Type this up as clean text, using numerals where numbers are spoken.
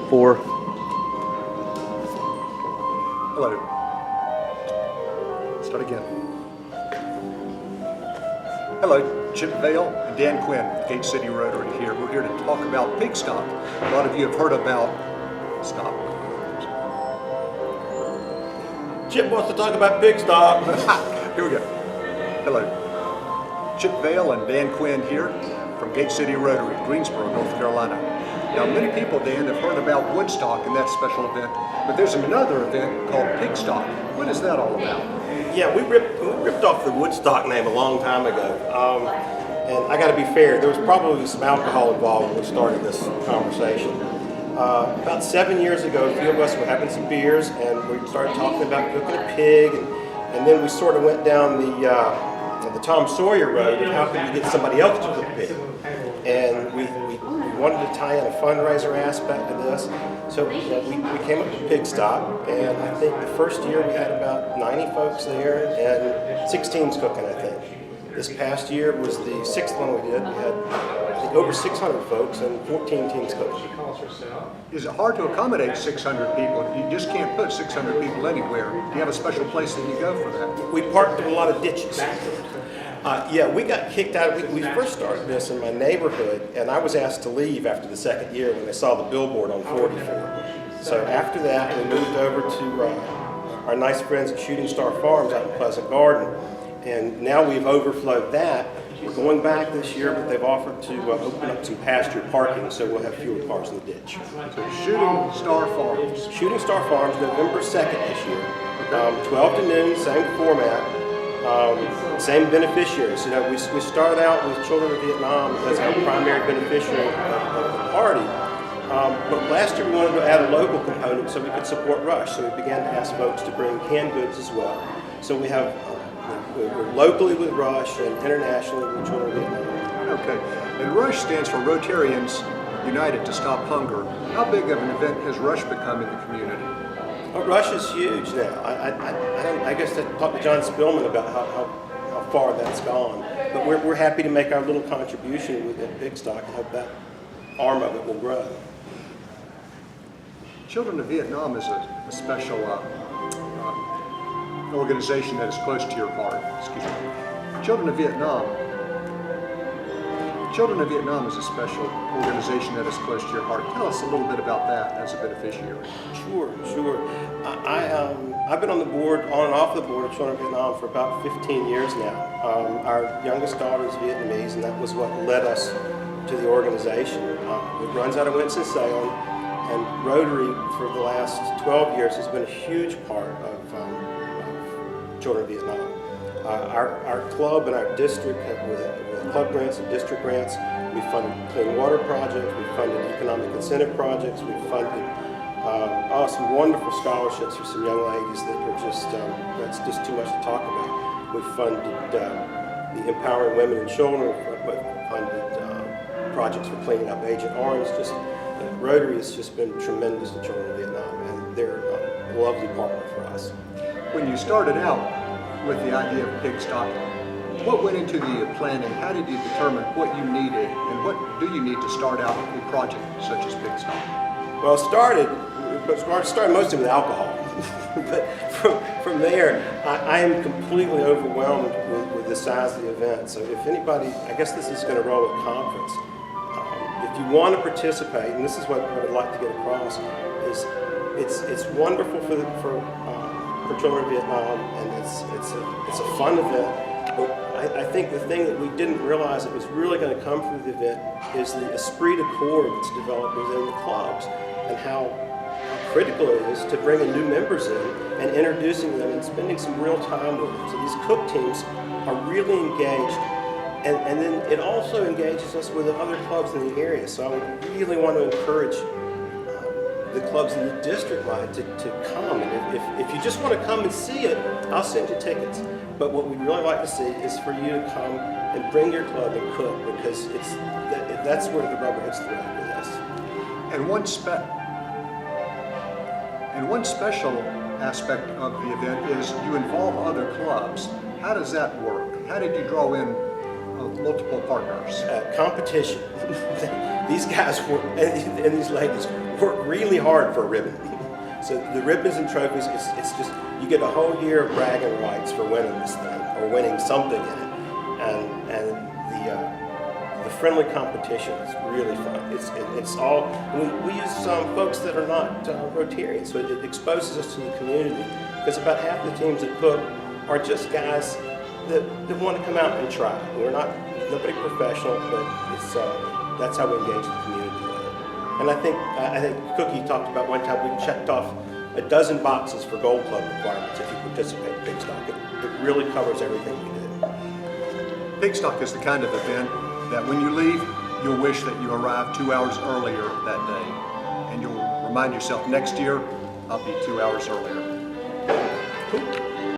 4. Hello. Start again. Hello, Chip Vale and Dan Quinn, Gate City Rotary here. We're here to talk about Pigstock. A lot of you have heard about, stop. Chip wants to talk about Pigstock. Here we go. Hello. Chip Vale and Dan Quinn here from Gate City Rotary, Greensboro, North Carolina. Now, many people, Dan, have heard about Woodstock and that special event, but there's another event called Pigstock. What is that all about? Yeah, we ripped off the Woodstock name a long time ago. And I got to be fair, there was probably some alcohol involved when we started this conversation. About 7 years ago, a few of us were having some beers, and we started talking about cooking a pig, and then we sort of went down the Tom Sawyer road of how could we get somebody else to cook a pig. And we wanted to tie in a fundraiser aspect to this, so we came up with Pigstock, and I think the first year we had about 90 folks there, and 6 teams cooking, I think. This past year was the 6th one we did. We had, I think, over 600 folks and 14 teams cooking. Is it hard to accommodate 600 people? You just can't put 600 people anywhere. Do you have a special place that you go for that? We parked in a lot of ditches. Yeah, we got kicked out. We first started this in my neighborhood, and I was asked to leave after the 2nd year when they saw the billboard on 44. So after that, we moved over to our nice friends at Shooting Star Farms out in Pleasant Garden, and now we've overflowed that. We're going back this year, but they've offered to open up some pasture parking, so we'll have fewer cars in the ditch. So Shooting Star Farms. Shooting Star Farms, November 2nd this year. 12 to noon, same format. Same beneficiaries. You know, we started out with Children of Vietnam as our primary beneficiary of the party, but last year we wanted to add a local component so we could support Rush. So we began to ask folks to bring canned goods as well. So we have we're locally with Rush and internationally with Children of Vietnam. Okay, and Rush stands for Rotarians United to Stop Hunger. How big of an event has Rush become in the community? Oh, Rush is huge now. I guess I talked to John Spillman about how far that's gone. But we're happy to make our little contribution with that Pigstock and hope that arm of it will grow. Children of Vietnam is a special organization that is close to your heart. Excuse me. Children of Vietnam is a special organization that is close to your heart. Tell us a little bit about that as a beneficiary. Sure. I've been on the board, on and off the board of Children of Vietnam for about 15 years now. Our youngest daughter is Vietnamese, and that was what led us to the organization. It runs out of Winston-Salem, and Rotary for the last 12 years has been a huge part of Children of Vietnam. Our club and our district, with club grants and district grants, we funded clean water projects, we funded economic incentive projects, we funded some wonderful scholarships for some young ladies that are just, that's just too much to talk about. We funded the Empowering Women and Children, we funded projects for cleaning up Agent Orange. Rotary has just been tremendous to Children of Vietnam, and they're a lovely partner for us. When you started out with the idea of Pigstock, what went into the planning? How did you determine what you needed, and what do you need to start out a project such as Pigstock? Well, it started mostly with alcohol, but from there, I am completely overwhelmed with the size of the event. So if anybody, I guess this is going to roll at conference. If you want to participate, and this is what I'd like to get across, is it's wonderful for Children of Vietnam, and it's a fun event. But I think the thing that we didn't realize that was really going to come from the event is the esprit de corps that's developed within the clubs, and how critical it is to bring in new members in and introducing them and spending some real time with them. So these cook teams are really engaged, and then it also engages us with the other clubs in the area. So I would really want to encourage the clubs in the district to come. And if you just want to come and see it, I'll send you tickets. But what we'd really like to see is for you to come and bring your club and cook, because that's where the rubber hits the road with this. And one special aspect of the event is you involve other clubs. How does that work? How did you draw in multiple partners? Competition. these guys and these ladies work really hard for a ribbon. So the ribbons and trophies, it's just, you get a whole year of bragging rights for winning this thing, or winning something in it. And the friendly competition is really fun. It's all, we use some folks that are not Rotarians, so it exposes us to the community, because about half the teams at Cook are just guys that want to come out and try. We're not, nobody professional, but it's, that's how we engage the community with it. And I think Cookie talked about one time we checked off a dozen boxes for Gold Club requirements if you participate in Pigstock. It really covers everything we do. Pigstock is the kind of event that when you leave, you'll wish that you arrived 2 hours earlier that day. And you'll remind yourself, next year, I'll be 2 hours earlier. Cool.